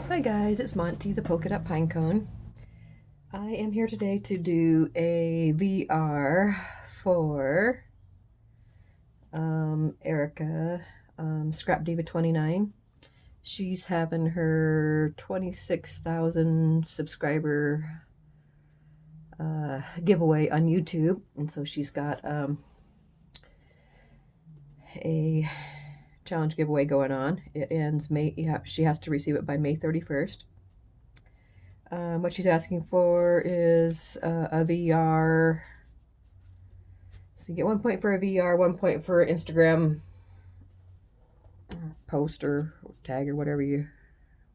Hi guys, it's Monty, the polka dot pinecone. I am here today to do a VR for Erica, Scrap Diva 29. She's having her 26,000 subscriber giveaway on YouTube, and so she's got a challenge giveaway going on. It ends May. Yeah, she has to receive it by May 31st. What she's asking for is a VR. So you get 1 point for a VR, 1 point for Instagram poster or tag or whatever you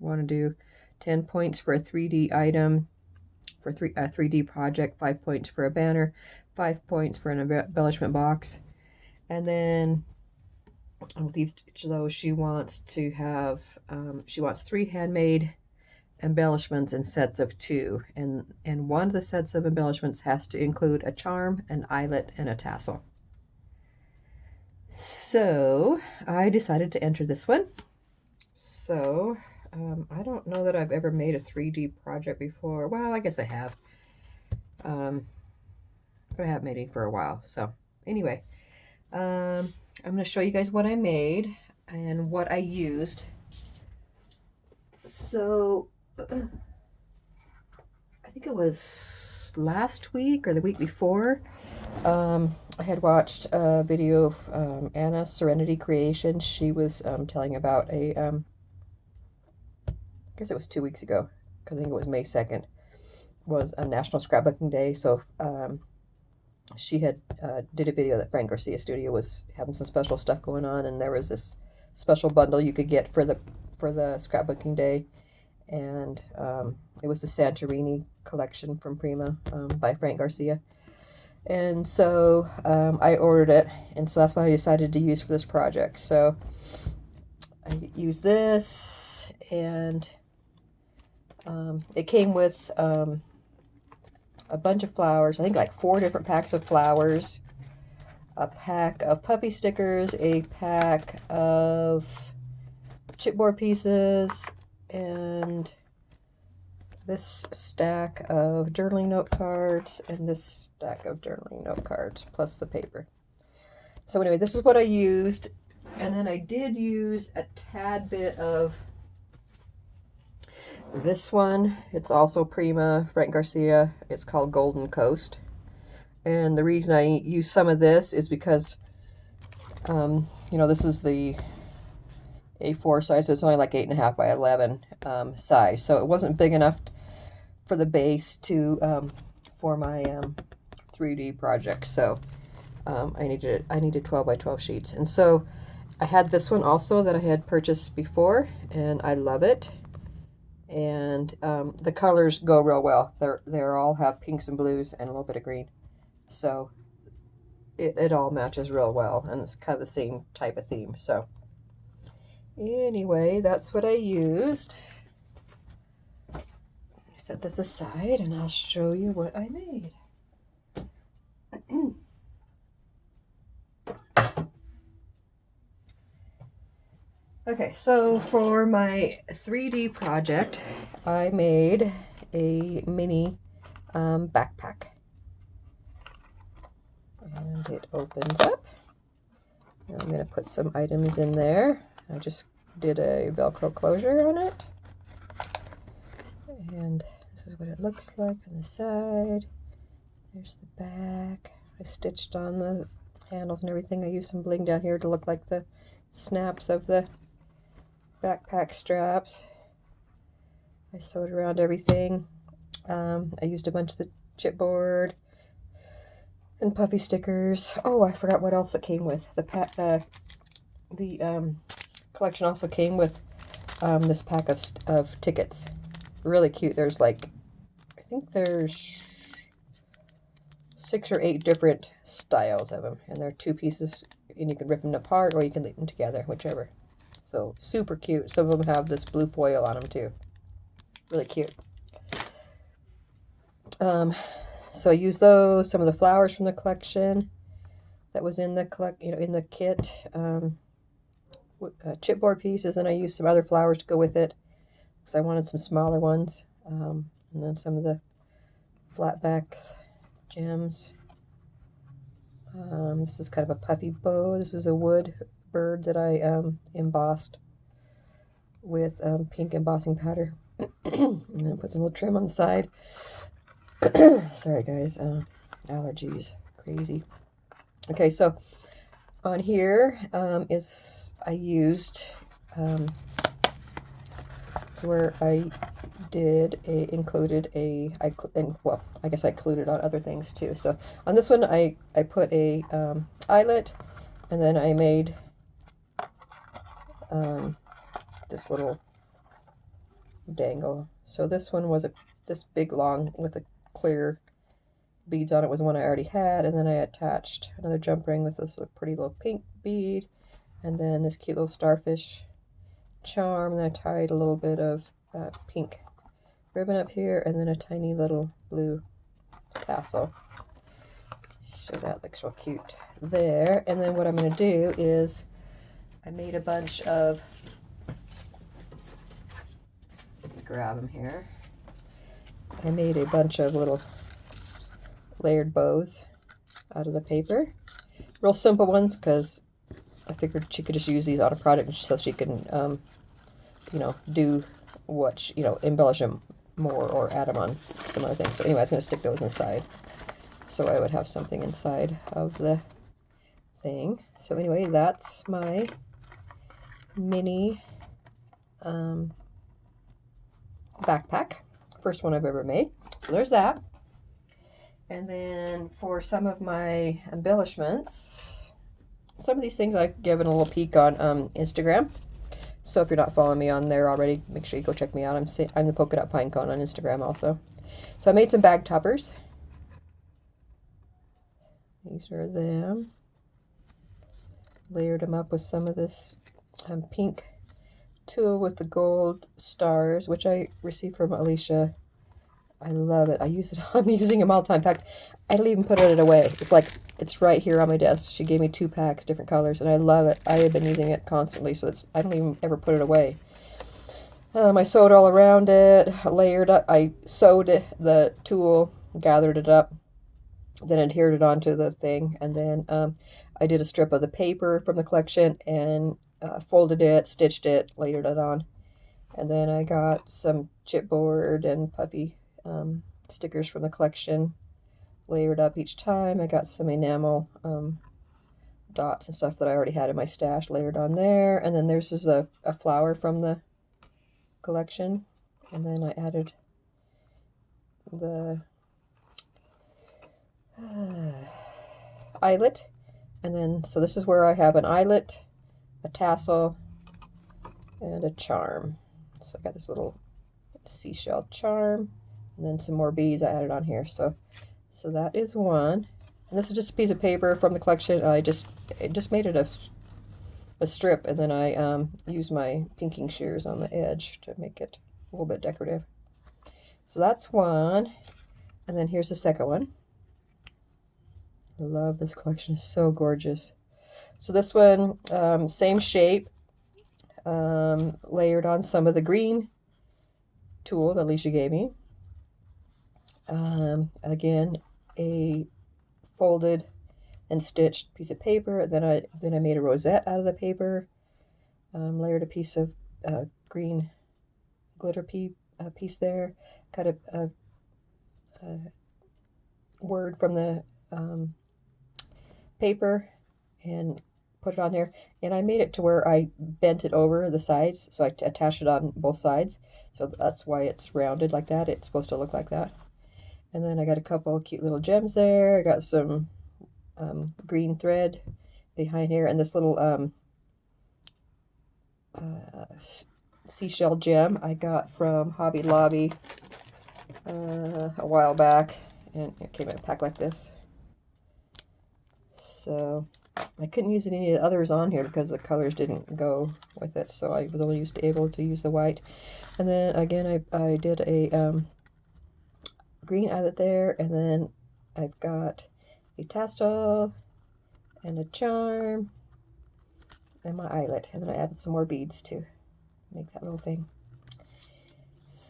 want to do. 10 points for a 3D item, for a 3D project. 5 points for a banner. 5 points for an embellishment box. And then with each of those, she wants to have, she wants 3 handmade embellishments in sets of 2, and one of the sets of embellishments has to include a charm, an eyelet, and a tassel. So I decided to enter this one. So I don't know that I've ever made a 3D project before. Well, I guess I have, but I haven't made it for a while. So anyway, I'm going to show you guys what I made and what I used. So I think it was last week or the week before, I had watched a video of Anna Serenity Creation. She was telling about I guess it was 2 weeks ago, because I think it was May 2nd, was a National Scrapbooking Day. So she had did a video that Frank Garcia Studio was having some special stuff going on, and there was this special bundle you could get for the Scrapbooking Day. And it was the Santorini collection from Prima by Frank Garcia. And so I ordered it, and so that's what I decided to use for this project. So I used this, and it came with a bunch of flowers. I think like 4 different packs of flowers, a pack of puppy stickers, a pack of chipboard pieces, and this stack of journaling note cards, and this stack of journaling note cards, plus the paper. So anyway, this is what I used. And then I did use a tad bit of this one. It's also Prima, Frank Garcia. It's called Golden Coast. And the reason I use some of this is because, you know, this is the A4 size, so it's only like 8.5 by 11 size. So it wasn't big enough for the base to for my 3D project. So I needed 12 by 12 sheets. And so I had this one also that I had purchased before, and I love it. And the colors go real well. They're all have pinks and blues and a little bit of green. So it all matches real well, and it's kind of the same type of theme. So anyway, that's what I used. Set this aside and I'll show you what I made. Okay, so for my 3D project, I made a mini backpack. And it opens up. I'm going to put some items in there. I just did a Velcro closure on it. And this is what it looks like on the side. There's the back. I stitched on the handles and everything. I used some bling down here to look like the snaps of the backpack straps. I sewed around everything. I used a bunch of the chipboard and puffy stickers. Oh, I forgot what else it came with. The collection also came with this pack of tickets. Really cute. There's like, I think there's 6 or 8 different styles of them, and they're 2 pieces, and you can rip them apart or you can leave them together, whichever. So super cute. Some of them have this blue foil on them too. Really cute. So I used those, some of the flowers from the collection that was in the in the kit, chipboard pieces, and I used some other flowers to go with it. because I wanted some smaller ones. And then some of the flatbacks gems. This is kind of a puffy bow. This is a wood bird that I embossed with pink embossing powder. And then put some little trim on the side. Sorry guys, allergies, crazy. Okay, so on here is I used it's where I included well, I guess I included on other things too. So on this one I put a eyelet, and then I made this little dangle. So this one was this big long with the clear beads on it was the one I already had, and then I attached another jump ring with this pretty little pink bead, and then this cute little starfish charm, and I tied a little bit of pink ribbon up here, and then a tiny little blue tassel. So that looks real cute there. And then what I'm going to do is I made a bunch of, let me grab them here. I made a bunch of little layered bows out of the paper. Real simple ones, because I figured she could just use these on a product so she can, you know, do what, you know, embellish them more or add them on some other things. So anyway, I was going to stick those inside, so I would have something inside of the thing. So anyway, that's my mini backpack. First one I've ever made. So there's that. And then for some of my embellishments, some of these things I've given a little peek on Instagram. So if you're not following me on there already, make sure you go check me out. I'm the Polka Dot Pinecone on Instagram also. So I made some bag toppers. These are them. Layered them up with some of this pink tulle with the gold stars, which I received from Alicia. I love it. I use it. I'm using them all the time. In fact, I don't even put it away. It's like it's right here on my desk. She gave me 2 packs, different colors, and I love it. I have been using it constantly, so I don't even ever put it away. I sewed all around it, layered up. I sewed the tulle, gathered it up, then adhered it onto the thing, and then I did a strip of the paper from the collection and folded it, stitched it, layered it on, and then I got some chipboard and puffy stickers from the collection, layered up each time. I got some enamel dots and stuff that I already had in my stash layered on there, and then there's just a flower from the collection, and then I added the eyelet, and then so this is where I have an eyelet, a tassel, and a charm. So I got this little seashell charm, and then some more beads I added on here. So that is one, and this is just a piece of paper from the collection. I just made it a strip, and then I used my pinking shears on the edge to make it a little bit decorative. So that's one, and then here's the second one. I love this collection. It's so gorgeous. So this one, same shape, layered on some of the green tulle that Alicia gave me. Again, a folded and stitched piece of paper. Then I made a rosette out of the paper. Layered a piece of green glitter piece there. Cut a word from the paper and put it on there. And I made it to where I bent it over the sides, so I attached it on both sides. So that's why it's rounded like that. It's supposed to look like that. And then I got a couple of cute little gems there. I got some green thread behind here, and this little seashell gem I got from Hobby Lobby a while back, and it came in a pack like this. So I couldn't use any of the others on here because the colors didn't go with it, so I was only able to use the white. And then again I did a green eyelet there, and then I've got a tassel and a charm and my eyelet, and then I added some more beads to make that little thing.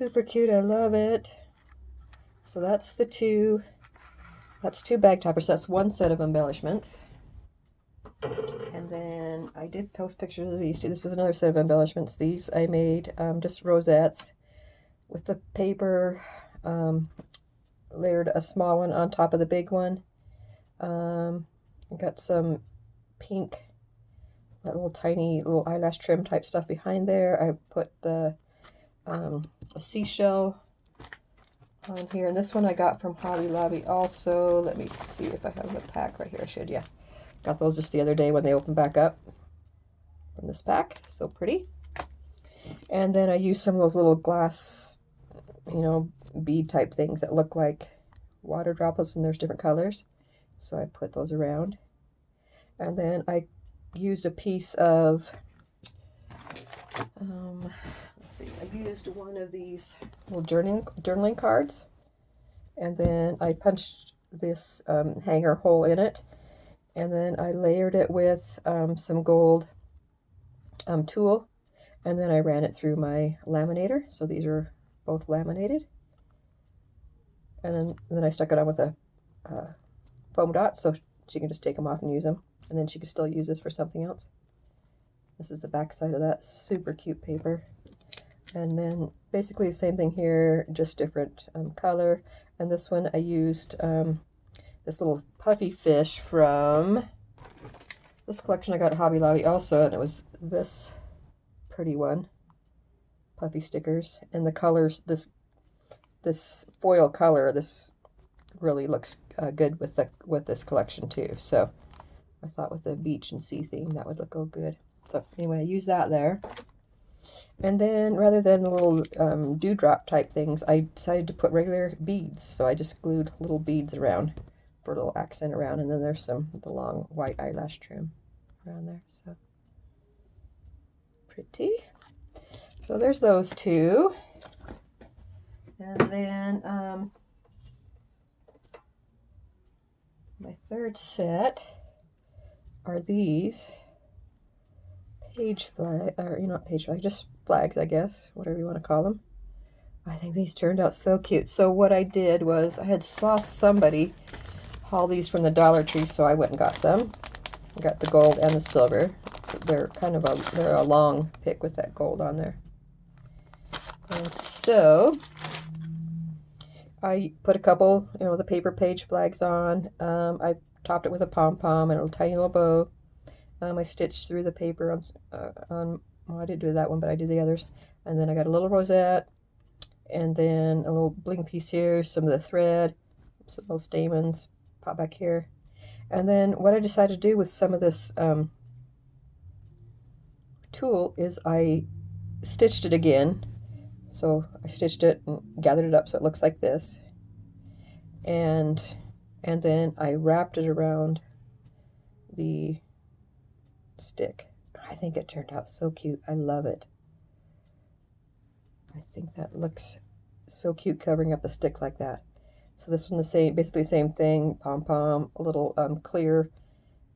Super cute, I love it. So that's two bag toppers. That's one set of embellishments. And then I did post pictures of these two. This is another set of embellishments. These I made just rosettes with the paper, layered a small one on top of the big one. Got some pink, that little tiny little eyelash trim type stuff behind there. I put the a seashell on here, and this one I got from Hobby Lobby also. Let me see if I have the pack right here. I should, yeah. Got those just the other day when they opened back up from this pack. So pretty. And then I used some of those little glass, you know, bead type things that look like water droplets, and there's different colors. So I put those around. And then I used a piece of, let's see, I used one of these little journaling cards. And then I punched this hanger hole in it. And then I layered it with some gold tulle. And then I ran it through my laminator. So these are both laminated. And then I stuck it on with a foam dot so she can just take them off and use them. And then she can still use this for something else. This is the back side of that. Super cute paper. And then basically the same thing here, just different color. And this one I used this little puffy fish from this collection I got at Hobby Lobby also, and it was this pretty one. Puffy stickers. And the colors, this foil color, this really looks good with this collection too. So I thought with the beach and sea theme that would look all good. So anyway, I use that there. And then rather than the little dewdrop type things, I decided to put regular beads. So I just glued little beads around for a little accent around. And then there's the long white eyelash trim around there. So pretty. So there's those two. And then my third set are these page flag, or not page flag, just flags, I guess, whatever you want to call them. I think these turned out so cute. So what I did was I had saw somebody haul these from the Dollar Tree, so I went and got some. I got the gold and the silver. They're kind of they're a long pick with that gold on there. And so I put a couple, the paper page flags on. I topped it with a pom-pom and a tiny little bow. I stitched through the paper well, I didn't do that one, but I did the others. And then I got a little rosette, and then a little bling piece here, some of the thread, some little stamens, pop back here. And then what I decided to do with some of this tulle is I stitched it again. So I stitched it and gathered it up so it looks like this. And then I wrapped it around the stick. I think it turned out so cute. I love it. I think that looks so cute covering up the stick like that. So this one basically the same thing, pom-pom, a little clear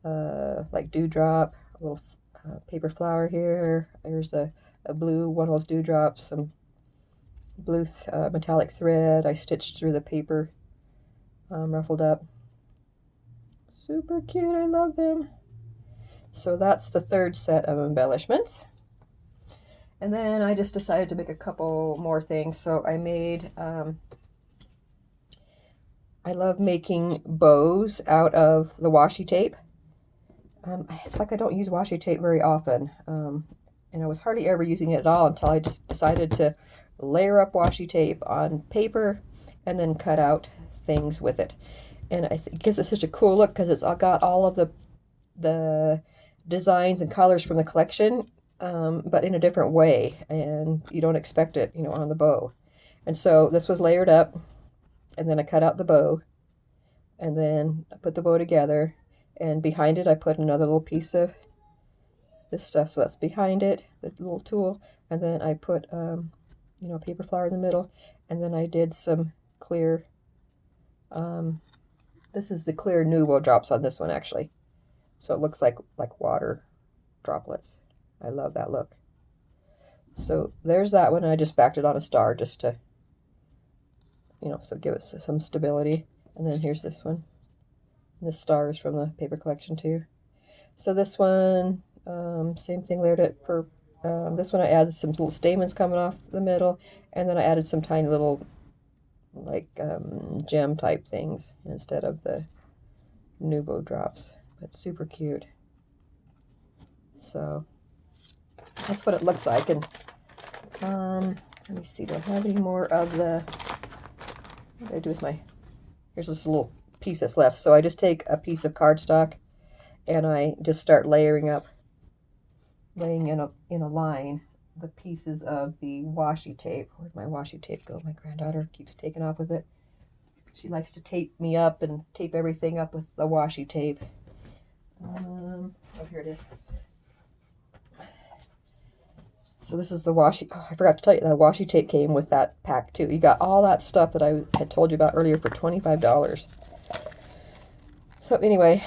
like dewdrop, a little paper flower here. Here's a blue, one of those dewdrops, some blue metallic thread. I stitched through the paper, ruffled up. Super cute, I love them. So that's the third set of embellishments. And then I just decided to make a couple more things. So I made, I love making bows out of the washi tape. It's like I don't use washi tape very often. And I was hardly ever using it at all until I just decided to layer up washi tape on paper and then cut out things with it. And I think it gives it such a cool look because it's got all of the designs and colors from the collection, but in a different way, and you don't expect it, on the bow. And so this was layered up, and then I cut out the bow, and then I put the bow together, and behind it I put another little piece of this stuff, so that's behind it, the little tool, and then I put paper flower in the middle, and then I did some clear, this is the clear Nuvo drops on this one actually. So it looks like water droplets. I love that look. So there's that one. I just backed it on a star just to, so give it some stability. And then here's this one. And this star is from the paper collection too. So this one, same thing, layered it per. This one I added some little stamens coming off the middle, and then I added some tiny little, like, gem type things instead of the Nuvo drops. But super cute. So that's what it looks like. And let me see, do I have any more of the, what do I do with my, here's this little piece that's left. So I just take a piece of cardstock and I just start laying in a line the pieces of the washi tape. Where'd my washi tape go? My granddaughter keeps taking off with it. She likes to tape me up and tape everything up with the washi tape. Oh, here it is. So this is the washi. Oh, I forgot to tell you, the washi tape came with that pack too. You got all that stuff that I had told you about earlier for $25. So anyway,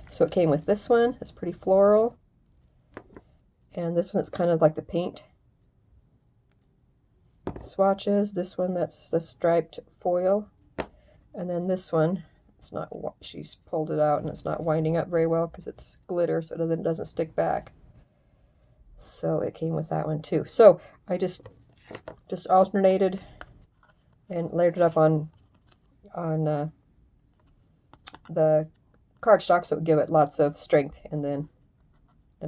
so it came with this one. It's pretty floral. And this one is kind of like the paint swatches. This one, that's the striped foil. And then this one, it's not, she's pulled it out and it's not winding up very well because it's glitter, so it doesn't stick back. So it came with that one too. So I just alternated and layered it up on the cardstock so it would give it lots of strength, and then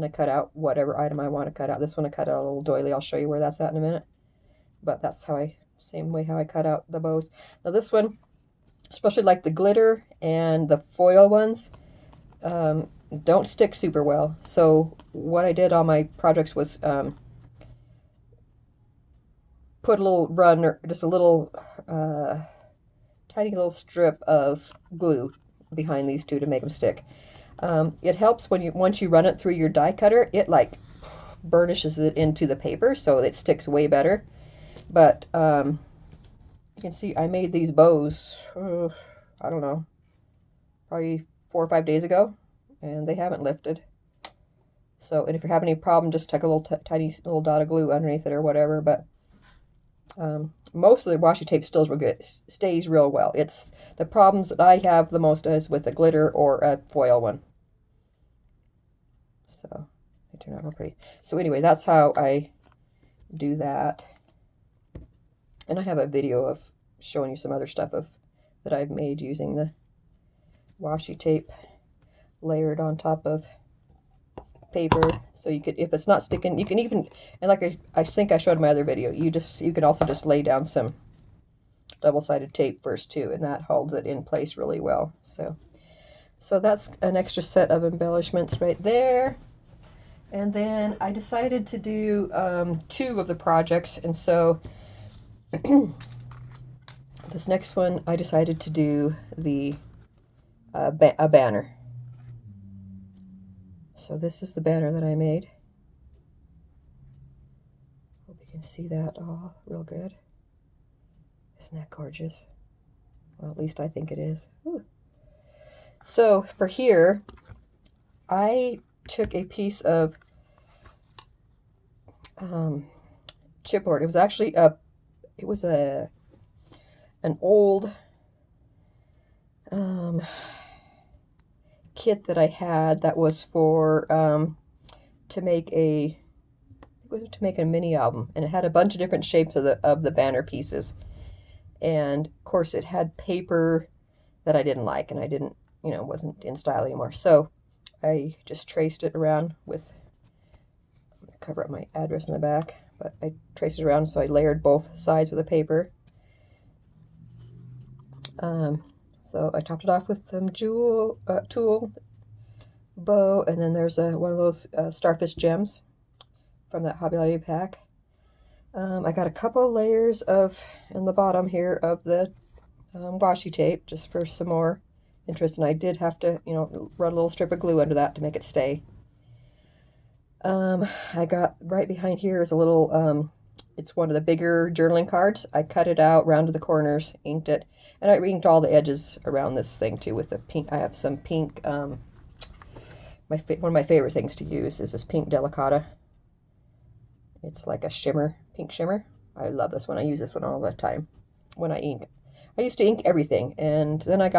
I cut out whatever item I want to cut out. This one I cut out a little doily. I'll show you where that's at in a minute. But that's how same way how I cut out the bows. Now this one, especially like the glitter and the foil ones, don't stick super well. So what I did on my projects was put a little run, or just a little tiny little strip of glue behind these two to make them stick. It helps when once you run it through your die cutter, it like burnishes it into the paper so it sticks way better. But you can see I made these bows, I don't know, probably 4 or 5 days ago, and they haven't lifted. So, and if you're having any problem, just tuck a little tiny little dot of glue underneath it or whatever. But most of the washi tape stays real well. It's the problems that I have the most is with a glitter or a foil one. So they turn out real pretty. So anyway, that's how I do that. And I have a video of showing you some other stuff that I've made using the washi tape layered on top of paper. So you could, if it's not sticking, you can even, and like I think I showed in my other video, you can also just lay down some double-sided tape first too, and that holds it in place really well. So that's an extra set of embellishments right there. And then I decided to do 2 of the projects, and so this next one I decided to do the a banner. So this is the banner that I made. Hope you can see that all real good. Isn't that gorgeous? Well, at least I think it is. Ooh. So for here, I took a piece of chipboard. It was actually an old kit that I had that was for to make a mini album, and it had a bunch of different shapes of the banner pieces. And of course it had paper that I didn't like, and I didn't, wasn't in style anymore. So I just traced it around with, I'm going to cover up my address in the back, but I traced it around, so I layered both sides with the paper. So I topped it off with some tulle bow, and then there's one of those starfish gems from that Hobby Lobby pack. I got a couple layers in the bottom here of the washi tape just for some more interest, and I did have to, run a little strip of glue under that to make it stay. I got right behind here is a little, it's one of the bigger journaling cards. I cut it out, rounded the corners, inked it, and I inked all the edges around this thing too with the pink. I have some pink, one of my favorite things to use is this pink Delicata. It's like a shimmer, pink shimmer. I love this one. I use this one all the time when I ink. I used to ink everything, and then I got